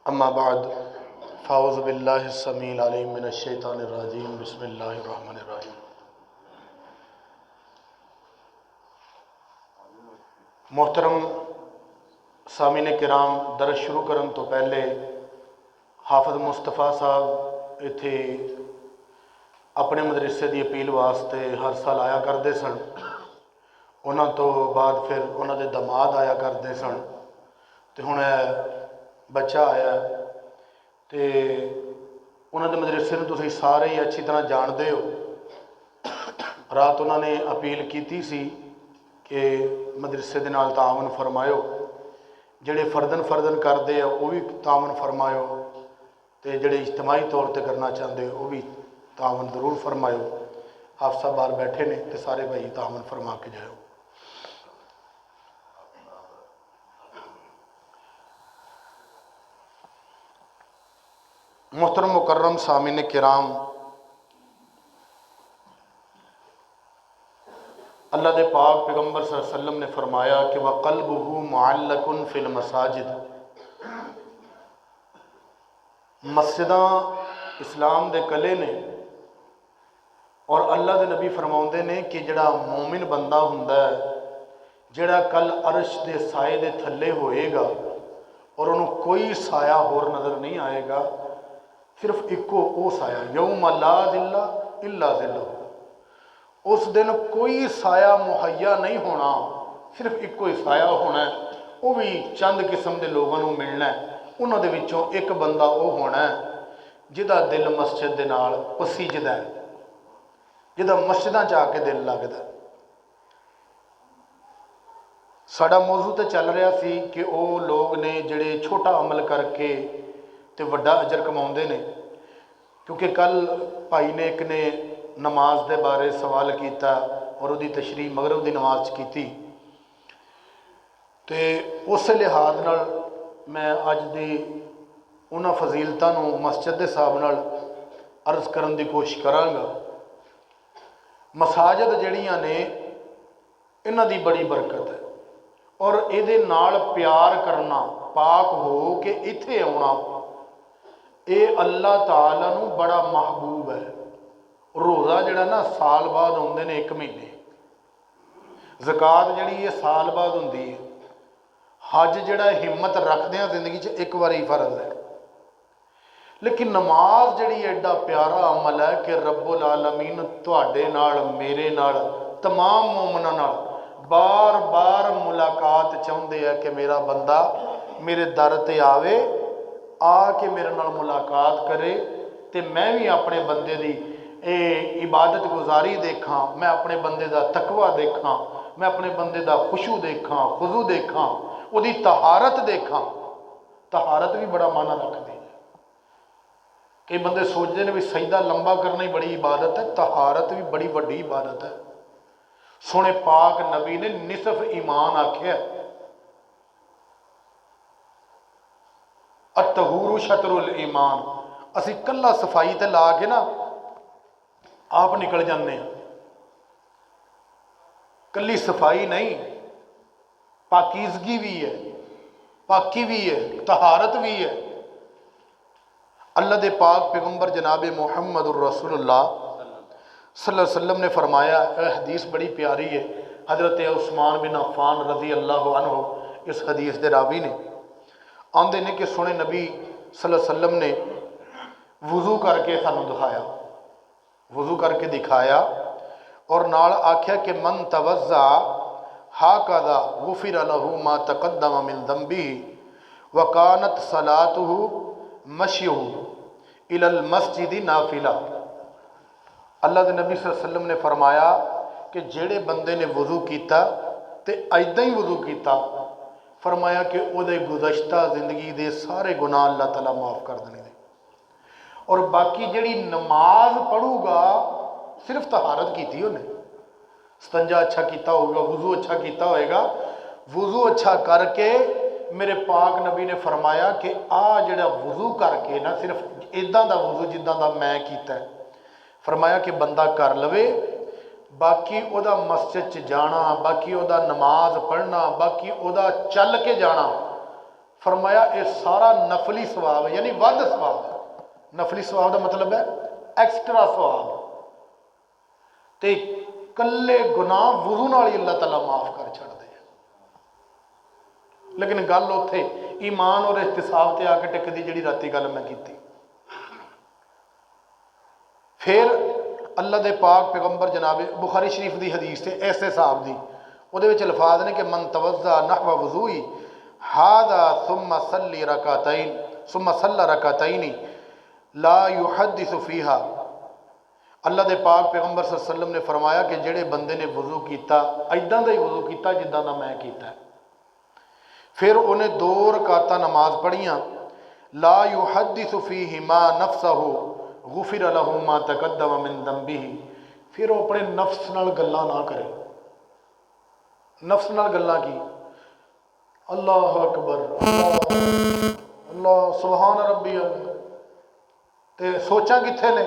अम्मा बाद फ़ाउज़ु बिल्लाहि समील अलीम मिनश शैतानिर रजीम बिस्मिल्लाहिर रहमानिर रहीम। मोहतरम सामीन किराम, दरस शुरू करन तो पहले हाफिज़ मुस्तफ़ा साहब इत्थे अपने मदरसे की अपील वास्ते हर साल आया करते सन। उन्होंने तो बाद फिर उन्होंने दमाद आया करते सन, तो हुण बच्चा आया तो उन्होंने मदरसे में तुसीं सारे ही अच्छी तरह जानते हो। रात उन्होंने अपील की सी कि मदरसे के नाल तावन फरमायो, जिहड़े फर्दन करते हैं वह भी तावन फरमायो, तो जिहड़े इज्तमाही तौर पर करना चाहते हो वह भी तावन जरूर फरमायो। हाफ़ साहब बाहर बैठे ने तो सारे भाई तावन फरमा के जाओ। मोहतरम मुकर्रम सामीन किराम, अल्लाह के पाक पैगम्बर सल्लल्लाहु अलैहि वसल्लम ने फरमाया कि वह क़ल्बुहु मुअल्लकुन फिल मसाजिद। मस्जिदां इस्लाम दे कले ने और अल्लाह के नबी फरमाउंदे ने कि जिहड़ा मोमिन बंदा हुंदा है, जिहड़ा कल अर्श के साए दे थल्ले होएगा और उन्होंने कोई साया होर नज़र नहीं आएगा, सिर्फ इको वो साया, यौम ला ज़िल्ला इल्ला ज़िल्लुहु। उस दिन कोई साया मुहैया नहीं होना, सिर्फ इको ही साया होना है, वो भी चंद किस्म के लोगों को मिलना है। उन्हों दे विचों एक बंदा वो होना है जिहदा दिल मस्जिद दे नाल पसीजदा है, जिहदा मस्जिदां च आके दिल लगदा। साडा मौजू तो चल रहा सी कि वो लोग ने जिहड़े छोटा अमल करके तो वड्डा अजर कमाउंदे ने। क्योंकि कल भाई ने एक ने नमाज के बारे सवाल किया और उसकी तशरीह मगरब की नमाज की, तो उस लिहाज नाल मैं अज दी उन्हां फजीलतां नूं मस्जिद के हिसाब नाल अर्ज करन की कोशिश करांगा। मसाजिद जिहड़ियां ने इन्हां दी बड़ी बरकत है और इहदे नाल प्यार करना, पाक हो के इत्थे आउणा, ये अल्लाह ताला नूं बड़ा महबूब है। रोज़ा जिहड़ा ना साल बाद आउंदे ने, एक महीने। ज़कात जिहड़ी ये साल बाद हुंदी है। हज जिहड़ा हिम्मत रखते हैं जिंदगी च एक बार ही फर्ज है। लेकिन नमाज जिहड़ी एडा प्यारा अमल है कि रब्बुल आलमीन तुहाडे नाल, मेरे नाल, तमाम मोमनां नाल बार बार मुलाकात चाहुंदे है कि मेरा बंदा मेरे दर ते आवे, आके मेरे नाल मुलाकात करे, तो मैं भी अपने बंदे दी इबादत गुजारी देखा, मैं अपने बंदे का तकवा देखा, मैं अपने बंदे का खुशू देखा, खुजू देखा, उसकी तहारत देखा। तहारत भी बड़ा माना रखती है। कई बंदे सोचते हैं भी सजदा लंबा करना ही बड़ी इबादत है, तहारत भी बड़ी वड्डी इबादत है। सोने पाक नबी ने निसफ ईमान आख्या, अतहूरु शतरुल ईमान। असी कला सफाई ते ला के ना आप निकल जाते हैं, कली सफाई नहीं, पाकीज़गी भी है, पाकी भी है, तहारत भी है। अल्लाह दे पाक पैगंबर जनाब मुहम्मदुर रसूलुल्लाह सल्लल्लाहु अलैहि वसल्लम ने फरमाया, हदीस बड़ी प्यारी है। हज़रत उस्मान बिन अफ़्फ़ान रज़ी अल्लाह अन्हु इस हदीस के रावी ने, आंदे ने कि सोने नबी सल्लल्लाहु अलैहि वसल्लम ने वज़ू करके सानू दिखाया, वज़ू करके दिखाया और नाल आख्या कि मन तवज़्ज़ा हाकज़ा गुफ़िर लहू मा तक़द्दम मिन ज़ंबिही व कानत सलातुहु मश्युहु इलल मस्जिद नाफिला। अल्लाह के नबी सल्लल्लाहु अलैहि वसल्लम ने फरमाया कि जेड़े बंदे ने वज़ू किया तो ऐदा ही वज़ू किया, फरमाया कि उहदे गुज़श्ता जिंदगी के सारे गुनाह अल्लाह ताला माफ़ कर देने। और बाकी जिहड़ी नमाज पढ़ूगा, सिर्फ तहारत की उन्हें, स्तंजा अच्छा किया होगा, वज़ू अच्छा किया होएगा, वज़ू अच्छा करके मेरे पाक नबी ने फरमाया कि आ जिहड़ा वज़ू करके ना, सिर्फ इदां दा वज़ू जिद्दां दा मैं कीता, फरमाया कि बंदा कर लवे, बाकी उहदा मस्जिद च जाना, बाकी उहदा नमाज पढ़ना, बाकी उहदा चल के जाना, फरमाया ये सारा नफली सवाब है, यानी वध सवाब है। नफली सवाब का मतलब है एक्सट्रा सवाब। तो कल्ले गुनाह वुजू नाल ही अल्लाह ताला माफ़ कर छड़दे। लेकिन गल उत्थे ईमान और एहतिसाब ते आके टिकदी, जिहड़ी राती गल मैं की। फिर अल्लाह दे पाक पैगंबर जनाब बुखारी शरीफ की हदीस से इस हिसाब की वो अल्फाज ने कि मन तवज़्ज़ा नहवा वज़ूई हादा सुम्मा सल्ली रकातैन सुम्मा सल्ला रकातैनी ला युहद्दिसु फीहा। अल्लाह दे पाक पैगंबर सल्लल्लाहु अलैहि वसल्लम ने फरमाया कि जेड़े बंदे ने वज़ू किया इदां दा ही वज़ू किया जिद्दां दा मैं कीता, फिर उन्हें 2 रकातां नमाज पढ़ियां, ला युहद्दिसु फीहिमा नफ्सहु गुफिर लहू मा तकद्दम मिन दंबिही। फिर वो अपने नफ्स नाल गल्लां ना करे। नफ्स नाल गल्लां की अल्लाह अकबर अल्लाह सुबहान रब्बी, ते सोचा कित्थे ने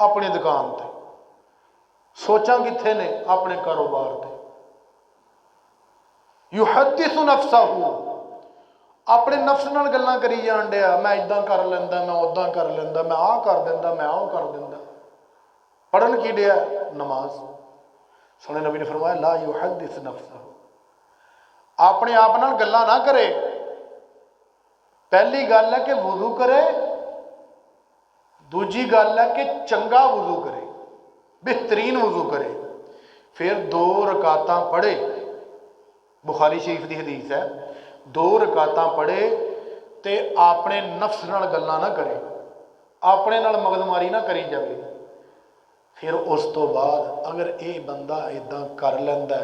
अपनी दुकान ते, सोचा कित्थे ने अपने कारोबार ते। युहद्दिसु नफ्सहु, अपने नफ्स नाल गल्लां करी जान डिया, मैं इदां कर लैंदा, मैं उदां कर लैंदा, मैं आ कर दिंदा, मैं आओ कर दिंदा। पढ़न की डिया? नमाज। सोने नबी ने फरमाया ला युहद्दिस नफ्सहु, अपने आप नाल गल्लां ना करे। पहली गल है कि वुजू करे, दूजी गल है कि चंगा वुजू करे, बेहतरीन वुजू करे। फिर 2 रकातां पढ़े, बुखारी शरीफ की हदीस है, 2 रकातां पढ़े ते अपने नफ्स नाल गल्लां ना करे, अपने नाल मगजमारी ना करी जाए। फिर उस तो बाद अगर ये बंदा इदां कर लैंदा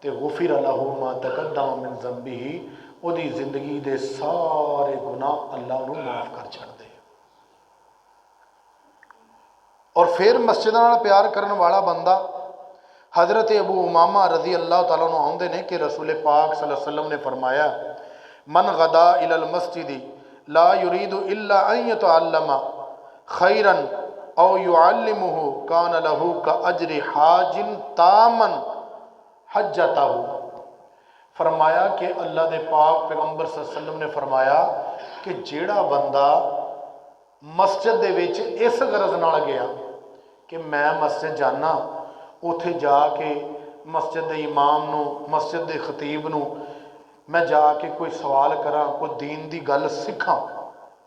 तो गुफिर लहू मा तकद्दम मिन ज़ंबिही, उहदी जिंदगी दे सारे गुनाह अल्लाह उहनूं माफ़ कर छड़दे। और फिर मस्जिद नाल प्यार करने वाला बंदा हज़रत अबू उमामा रज़ी अल्लाह तआला अन्हु आउंदे ने कि रसूल पाक सल्लल्लाहु अलैहि वसल्लम ने फरमाया मन गदा इलल मस्जिदी ला युरीदु इल्ला अन यतअल्लमा खैरन औ युअल्लिमुहु कान लहू का अजरि हाजिन तामन हज्जतहु। फरमाया कि अल्लाह दे पाक पैगंबर सल्लल्लाहु अलैहि वसल्लम ने फरमाया कि जेड़ा बंदा मस्जिद दे विच इस गरज नाल गया कि मैं मस्जिद जाना, उत्थे जाके मस्जिद के इमाम नूं, मस्जिद के खतीब नूं मैं जाके कोई सवाल करा, कोई दीन की गल सीखा।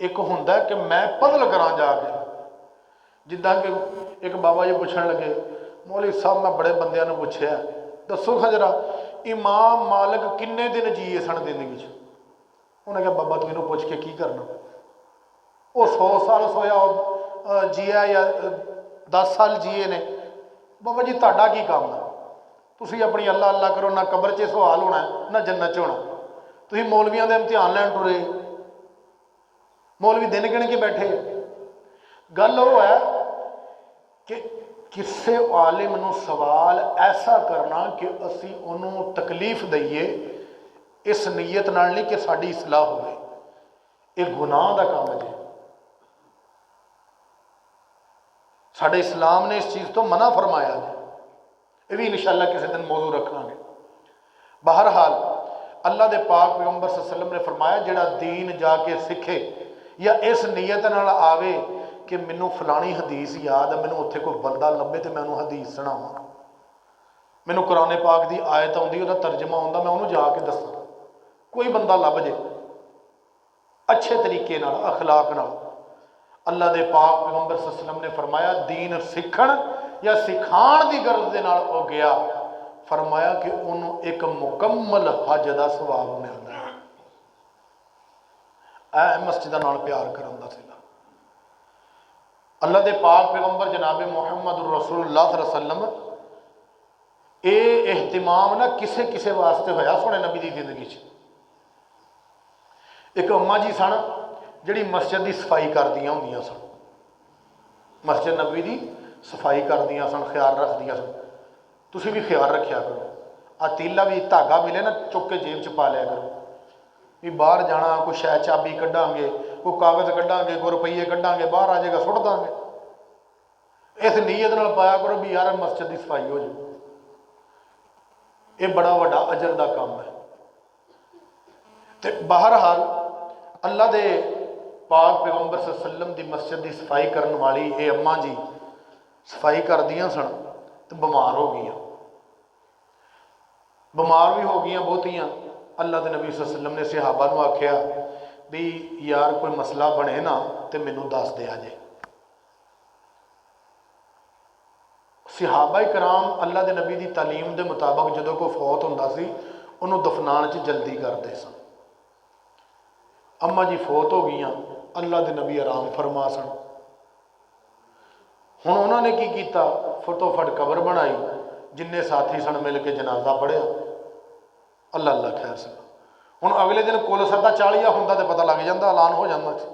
एक हुंदा कि मैं पजल करा जाके, जिद्दां कि एक बाबा जी पूछण लगे मौलवी साहब मैं बड़े बंदियां नूं पुछया दसो हाँ जरा इमाम मालिक किन्ने दिन जिए सन जिंदगी च। उन्हें कहा बाबा तू इहनूं पुछ के की करना, वो 100 साल सोया जिया या 10 साल जिए ने। बाबा जी तुहाडा की काम है, तुसीं अपनी अल्लाह अल्लाह करो, ना कबर च सवाल होना ना जन्नत च होना। तुसीं मौलवियां दे इम्तिहान लैन टुरे, मौलवी दिन गिन के बैठे। गल वो है कि किसी आलिम नूं सवाल ऐसा करना कि असी उन्होंने तकलीफ दईए इस नीयत नाल नहीं कि साडी इसलाह होवे, ये गुनाह का काम है। साडे इस्लाम ने इस चीज़ तो मना फरमाया है। ये भी इंशाअल्लाह किसी दिन मौजू रखांगे। बहरहाल अल्लाह दे पाक पैगंबर सल्लल्लाहु अलैहि वसल्लम ने फरमाया जिहड़ा दीन जाके सीखे या इस नीयत नाल आवे कि मैनू फलानी हदीस याद है, मैनू उत्थे कोई बंदा लभे तो मैं उन्होंने हदीस सुनावां, मैनू कुरान पाक की आयत आउंदी उहदा तर्जमा आउंदा मैं उन्होंने जाके दसां। कोई बंदा लभ जे अच्छे तरीके नाल अखलाक नाल, अल्लाह दे पाक पैगंबर सल्लल्लाहु अलैहि वसल्लम ने फरमाया दीन सीखण या सिखाण की गरज दे नाल हो गया, फरमाया कि उन्होंने एक मुकम्मल हज का सवाब मिलता है। ऐ मस्जिदां नाल प्यार करन दा सिला। अल्लाह दे पाक पैगंबर जनाब मुहम्मद रसूलुल्लाह सल्लल्लाहु अलैहि वसल्लम ये एहतिमाम ना किसे किसे वास्ते होया सोने नबी की जिंदगी च। एक अम्मा जी सन जिहड़ी मस्जिद की सफाई करदियां हुंदियां सन, मस्जिद नबी की सफाई करदियां सन, ख्याल रखदियां सन। तुसीं भी ख्याल रखिया करो, आ तीला भी धागा मिले ना चुक के जेब च पा लिया करो, भी बाहर जाना कोई शायद चाबी कढ़ांगे, कोई कागज़ कढ़ांगे, कोई रुपये कढ़ांगे, बाहर आ जाएगा सुट देंगे। इस नीयत नाल पाया करो भी यार मस्जिद की सफाई हो जाए। ये बड़ा वड्डा अजर का काम है। तो बहरहाल अल्लाह दे पाक पैगंबर सल्लल्लाहु अलैहि वसल्लम की मस्जिद की सफाई करने वाली ये अम्मा जी सफाई करदियां सन तो बीमार हो गई, बीमार भी हो गई बहुतियाँ। अल्लाह के नबी सल्लल्लाहु अलैहि वसल्लम ने सहाबा को आख्या भी यार कोई मसला बने ना तो मैनू दस दिया जे। सहाबा कराम अल्लाह के नबी की तालीम के मुताबिक जो कोई फौत होंदा सी उन्होंने दफनाण च जल्दी करते सन। अम्मा जी फौत हो गई, अल्लाह के नबी आराम फरमा सन। हुण उन्होंने की किया, फटोफट कबर बनाई, जिन्ने साथी सन मिल के जनाजा पढ़िया। अल्लाह अल्लाह खैर से हुण अगले दिन कुल सदा 40 होंदा तो पता लग जाता, ऐलान हो जाता सी।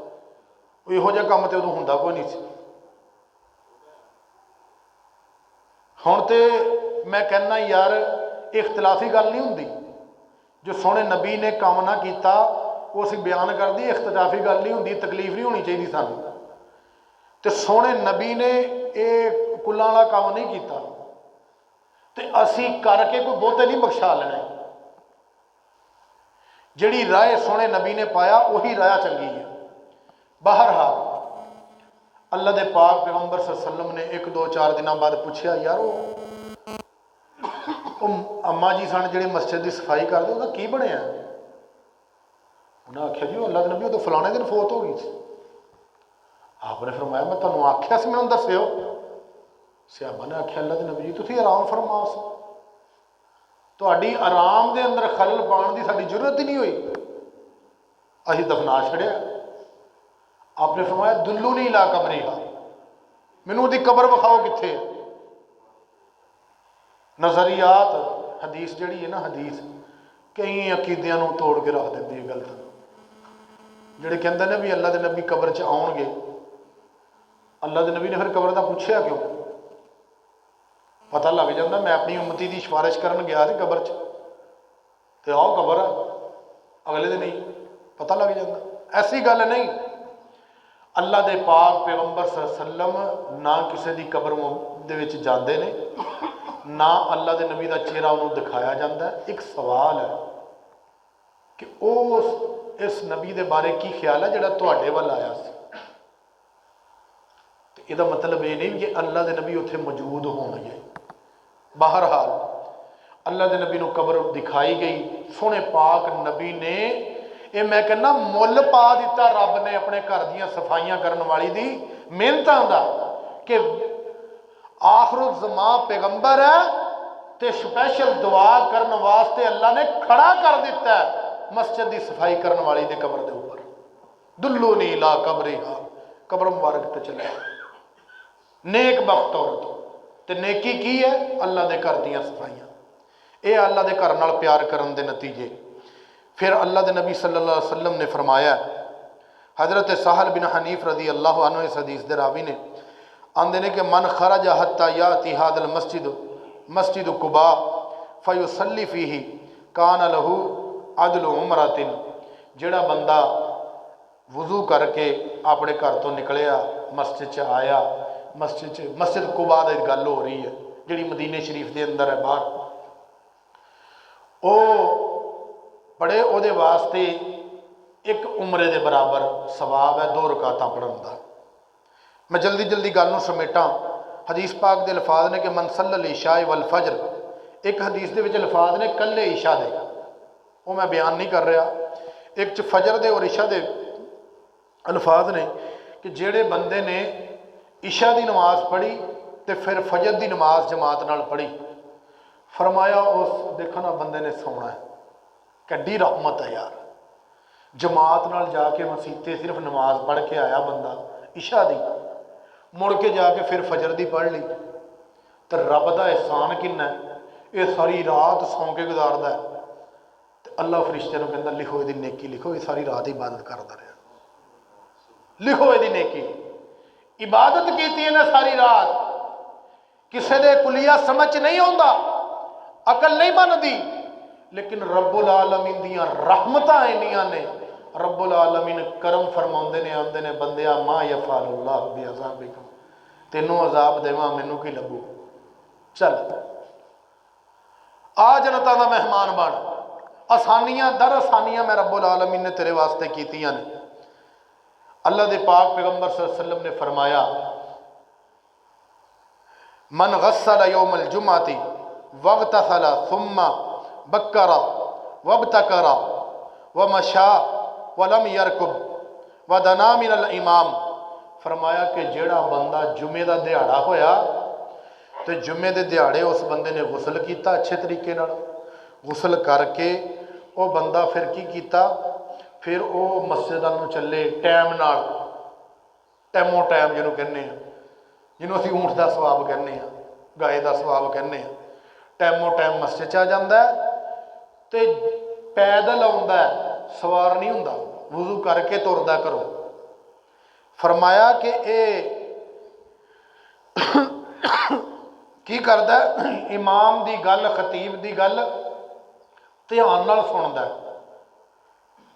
इहो जिहा काम तो उदों हुंदा कोई नहीं सी। हुण तो मैं कहना यार इख्तलाफी गल नहीं हुंदी, जो सोहणे नबी ने काम ना किया वो असीं बयान कर दी, इख्तलाफी गल नहीं हुंदी, तकलीफ नहीं होनी चाहिए सानूं। तो सोहणे नबी ने ये कुल्लां वाला काम नहीं किया तो असीं करके कोई बहुते नहीं बख्शा लेने। जिहड़ी राह सोहणे नबी ने पाया उही राह चंगी है। बहरहाल अल्लाह दे पाक पैगंबर सल्लल्लाहु अलैहि वसल्लम ने 1-2-4 दिनों बाद पूछा यार वो अम्मा जी सन जिहड़े मस्जिद की सफाई करते उहदा की बनिया? उन्हें आख्या जी अल्लाह के नबी तो फलाने दिन फौत हो गई। आपने फरमाया मैं तुहानूं आख्या सी मैनूं दस्सिओ। सहाबा ने आख्या अल्लाह के नबी जी तुसीं आराम फरमा सी, तुहाडी आराम दे अंदर खलल पाउण दी साडी जरूरत ही नहीं हुई, असीं दफना छड़िया। आपने फरमाया दुल्लू नहीं ला कबरी हा, मैनूं उहदी कबर विखाओ कित्थे है। नज़रियात हदीस जिहड़ी है ना, हदीस कई अकीदियां नूं तोड़ के रख दिंदी है गलत। जिहड़े कहंदे ने भी अल्लाह के नबी कबर च आउणगे, अल्लाह के नबी ने फिर कबर का पूछया क्यों? पता लग जाता मैं अपनी उम्मती की सिफारिश करन गया सी कबर च ते आओ कबर है, अगले दिन ही पता लग जाता। ऐसी गल नहीं, अल्लाह के पाक पैगंबर सल्लल्लाहु अलैहि वसल्लम ना किसी की कबर दे विच जांदे ने, ना अल्लाह के नबी का चेहरा उन्होंने दिखाया जाता है। एक सवाल है कि उस इस नबी के बारे की ख्याल है जिहड़ा तुहाडे वल आया सी। इसदा मतलब ये नहीं कि अल्लाह के नबी उत्थे मौजूद होणगे। बहरहाल अल्लाह के नबी को कबर दिखाई गई, सोहणे पाक नबी ने ये मैं कहना मुल पा दिता रब ने अपने घर दियां सफाइयां करने वाली दी मेहनतां दा कि आखिरुल ज़मां पैगंबर है तो स्पैशल दुआ करने वास्ते अल्लाह ने खड़ा कर दिता है मस्जिद की सफाई करने वाली दे कबर के ऊपर। दुल्लू नी ला कबरी हा, कबर मुबारक तो चले नेक बख्त औरत तो नेकी की है अल्लाह के घर दियां सफाइयां। ये अल्लाह के घर नाल प्यार करन दे नतीजे। फिर अल्लाह के नबी सल्लल्लाहु अलैहि वसल्लम ने फरमाया, हज़रत साहल बिन हनीफ रदी अल्लाह अन्हु इस हदीस दे रावी ने आंदे ने कि मन खरज हत्ता याती हादल मस्जिद कुबा फयुसल्ली फीही कान लहू अदल उमरातिन। जिहड़ा बंदा वजू करके अपने घर तो निकलिया मस्जिद च आया, मस्जिद कुबा की गल हो रही है जिहड़ी मदीने शरीफ के अंदर है बाहर, वो बड़े ਉਹਦੇ वास्ते एक उमरे के बराबर सवाब है 2 रकातां पढ़न का। मैं जल्दी जल्दी गल नूं समेटा। हदीस पाक के अल्फाज ने कि मन सल्लल इशा वल फजर, एक हदीस के विच अल्फाज ने कल्ले इशा दे, वो मैं बयान नहीं कर रहा। एक च फजर दे और इशा दे अल्फाज ने कि जेड़े बंदे ने इशा की नमाज पढ़ी तो फिर फजर की नमाज जमात नाल पढ़ी, फरमाया उस देखना बंदे ने सोना है। कड्डी रहमत है यार, जमात नाल जाके मसीते सिर्फ नमाज पढ़ के आया बंदा इशा दी, मुड़ के जाके फिर फजर की पढ़ ली तो रब का एहसान किन्ना है। ये सारी रात सौ के गुजारदा है तो अल्लाह फरिश्ते नूं कहंदा लिखो इसदी नेकी, लिखो ये सारी रात इबादत करता रहा, लिखो इसदी नेकी। इबादत की इन्हें सारी रात, किसी दे कुलिया समझ नहीं आउंदा, अकल नहीं बनती, लेकिन रब्बुल आलमीन दियां रहमतां इन्नियां ने, रब्बुल आलमीन करम फरमाउंदे ने, आंदे ने बंदिया मा यफालुल्लाह बिअज़ाबिकुम, तेनों अजाब देवां मैनू की लगू, चल आ जनता का मेहमान बन। आसानियां दर आसानियां मैं रब्बुल आलमीन ने तेरे वास्ते कीतियां ने। अल्लाह दे पाक पैगंबर सल्लल्लाहु अलैहि वसल्लम ने फरमाया, मन गस्सल यौमल जुमाती वगतसला सुम्मा बक्करा वबतकरा व मशा वलम यरकुब वदना मिनल इमाम। फरमाया कि जेड़ा बंदा जुमे का दिहाड़ा होया तो जुमे के दिहाड़े उस बंदे ने गुसल किया अच्छे तरीके नाल, गुसल करके वो बंदा फिर की किया, फिर वो मस्जिद नूं चले टाइम नाल, टाइमों टाइम जिन्हों कहने, जिन्हों असीं ऊँट का सवाब कहने, गाय का सवाब कहने, टाइमों टाइम मस्जिद च आ जाता है तो पैदल आउंदा है, सवार नहीं हुंदा, वुजू करके तुरदा करो। फरमाया कि की करदा, इमाम की गल, खतीब की गल ध्यान नाल सुनदा,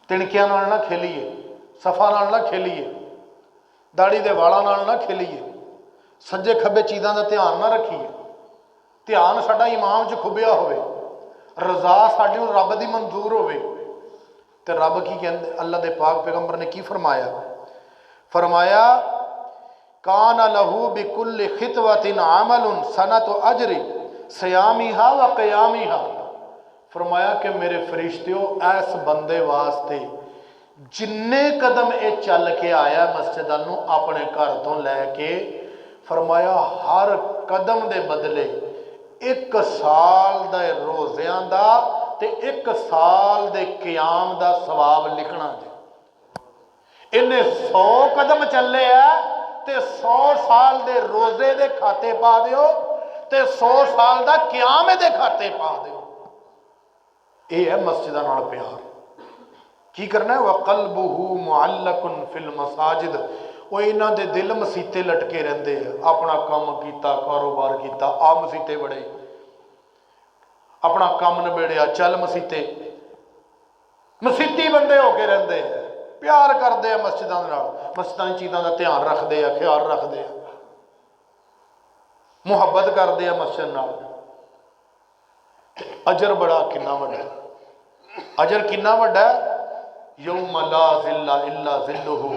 तिणकियां नाल ना खेलीए, सफ़ा नाल ना खेलीए, दाड़ी दे वालां नाल ना खेलीए, सज्जे खब्बे चीज़ों का ध्यान ना रखीए। ध्यान साडा इमाम च खुबिया होवे, रजा साडी रब की मंजूर होवे। तो रब की कहते, अल्लाह के पाक पैगंबर ने की फरमाया, फरमाया कान लहू बिकुल खितवतिन अमलुन सनत अजरी सयामिहा व क़यामिहा। फरमाया कि मेरे फरिश्तियों, ऐस बंदे वास्ते जिन्ने कदम ये चल के आया मस्जिद नूं अपने घर तो लैके, फरमाया हर कदम के बदले 1 साल दे रोज़ियां दा ते 1 साल दे क़याम दा सवाब लिखना जे। इन्हें 100 कदम चले है ते 100 साल दे रोज़े दे खाते पा दिओ ते 100 साल दा क़याम दे खाते पा दिओ। यह है मस्जिदां नाल प्यार। की करना है, वक़ल्बुहु मुअल्लकुन फिल मसाजिद। वो इन्हां दे दिल मसीते लटके रहंदे हैं, अपना काम किया, कारोबार किया, आ मसीते बड़े, अपना काम निबेड़िया, चल मसीते, मसीती बंदे होके रहंदे हैं, प्यार करते हैं मस्जिदां दे नाल, मस्जिदां दी चीज़ां दा ध्यान रखते हैं, ख्याल रखते हैं, मुहब्बत करते हैं मस्जिद नाल। अजर बड़ा किन्ना वड्डा, अजर किन्ना वड्डा है, यौम ला ज़िल्ला इल्ला ज़िल्लुहु,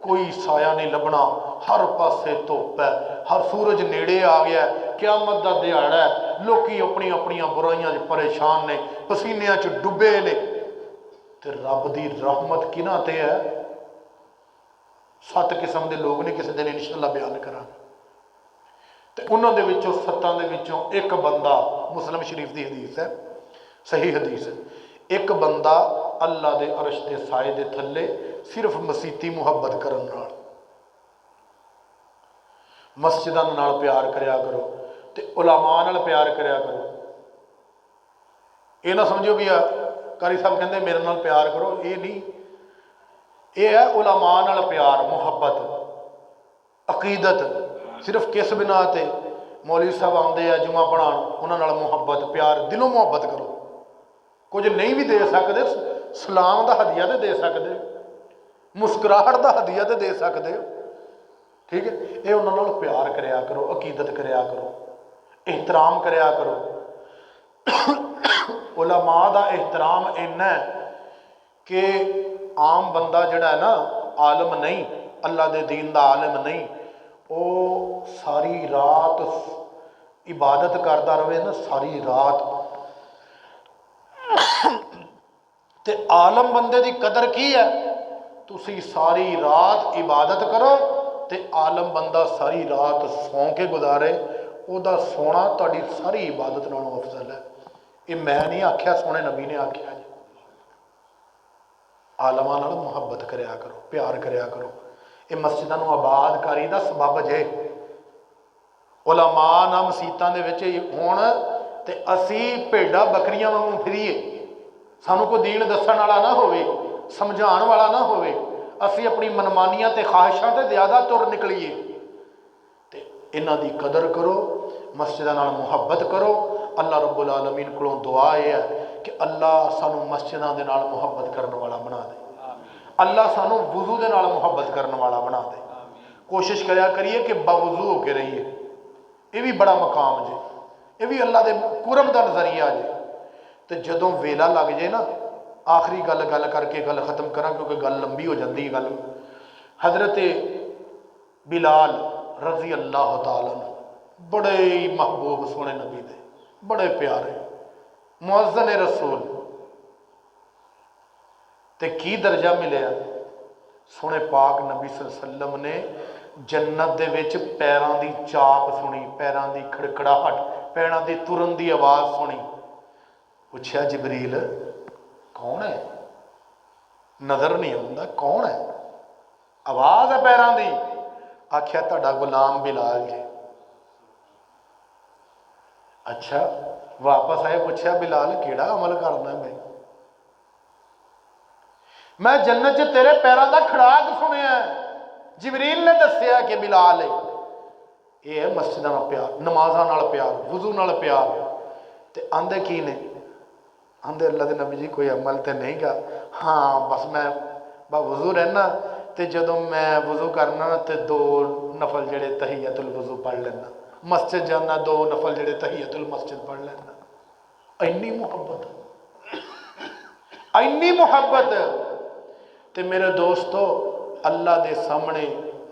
कोई साया नहीं लभना, हर पासे धुप है, हर सूरज नेड़े आ गया, क़यामत दा दिहाड़ा है, लोकी अपनी अपनी बुराइयां परेशान ने, पसीनियां च डुबे ने, ते रब दी रहमत किन्हां ते है। 7 किस्म के लोग ने, किसी दिन इंशाअल्लाह बयान करा, तो उन्होंने विचों 7 दे विचों एक बंदा, मुस्लिम शरीफ की हदीस है, सही हदीस है, एक बंदा अल्लाह के अरश के साए के थले सिर्फ मसीती मुहब्बत करन नाल, मस्जिदां नाल प्यार करया करो, ते उलमा नाल प्यार करया करो। ये ना समझो भी कारी साहब कहते मेरे नाल प्यार करो, ये नहीं, ये है उलमा नाल प्यार, मुहब्बत, अकीदत। सिर्फ किस बिना ते मौलवी साहब आते हैं जुमा पढ़ान, उन्होंने मुहब्बत, प्यार, दिलों मुहब्बत करो। कुछ नहीं भी दे सकते, सलाम का हदिया तो दे सकते, मुस्कुराहट का हदिया तो दे सकते, ठीक है। ये उन्होंने प्यार करया करो, अकीदत करया करो, एहतराम करया करो। उलमा का एहतराम इन्ना है कि आम बंदा जड़ा है ना, आलम नहीं, अल्लाह के दीन का आलम नहीं, वो सारी रात इबादत करता रहे ना, सारी रात, ते आलम बंदे की कदर की है, तुसी सारी रात इबादत करो, ते आलम बंदा सारी रात सौ के गुजारे, उहदा सोना तुहाडी सारी इबादत नालों अफजल है। ये मैं नहीं आख्या, सोने नबी ने आख्या जी। आलमां नाल मुहब्बत करया करो, प्यार करया करो, ये मस्जिदां नूं आबादकारी दा सबब जे। उलमा ना मसीतां दे विच होण ते असी भेडां बकरियां वांगू फिरीए, सानू कोई दीन दस्सण वाला ना होवे, समझाण वाला ना होवे, असी अपनी मनमानियां ते ख्वाहिशां ते ज़्यादा तुर निकलीए। ते इन्हां दी कदर करो, मस्जिदां नाल मुहब्बत करो। अल्लाह रब्बुल आलमीन कोलों दुआ है कि अल्लाह सानू मस्जिदां दे नाल मुहब्बत करने वाला बना दे, अल्लाह सानू वुजू दे नाल मुहब्बत करने वाला बना दे। कोशिश करया करिए कि बावजू होके रहिए, ये भी बड़ा मकाम जे, ये भी अल्लाह के कुरब का नज़रिया जे। तो जदों वेला लग जाए ना, आखिरी गल करके गल खत्म करा क्योंकि गल लंबी हो जाती है। गल हजरत बिलाल रजी अल्लाह तआला बड़े ही महबूब सोने नबी दे, बड़े प्यारे मुअज्जिन रसूल, ते की दर्जा मिले। सोने पाक नबी सल्लल्लाहु अलैहि वसल्लम ने जन्नत दे विच पैरां दी चाप सुनी, पैरां दी खड़खड़ाहट, पैरां दी तुरन दी आवाज़ सुनी। पूछया जिबरील कौन है? नज़र नहीं आउंदा, कौन है? आवाज़ है पैरां दी। आख्या तुहाडा गुलाम बिलाल जी। अच्छा, वापस आए, पूछया बिलाल केड़ा अमल करना मैं? मैं जन्नत च तेरे पैरों का खड़ाक सुनिया। जिबरील ने दसिया कि बिलाल है, ये है मस्जिद नाल प्यार, नमाज़ां नाल प्यार, वुजू नाल प्यार। ते आंदे की ने? आंदे अल्लाह के नबी जी कोई अमल तो नहीं गा, हाँ बस मैं वुजू रहना, तो जदों मैं वुजू करना तो 2 नफल जड़े तहियतुल वुजू पढ़ लेना, मस्जिद जाना 2 नफल जड़े तहियतुल मस्जिद पढ़ लेना। इन्नी मुहब्बत, इन्नी मुहब्बत। तो मेरे दोस्तों, अल्लाह के सामने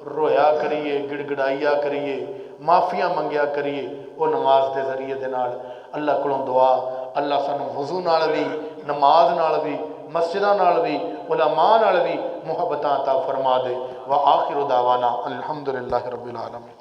रोया करिए, गिड़गिड़ाइया करिए, माफ़िया मंगिया करिए। वो नमाज के जरिए दे नाल अल्लाह को दुआ, अल्लाह सानू वुजू नाल भी, नमाज नाल भी, मस्जिदां नाल भी, उलमा नाल भी मुहब्बतां अता फरमा दे। व आखिर दावाना अल्हम्दुलिल्लाहि रब्बिल आलमीन।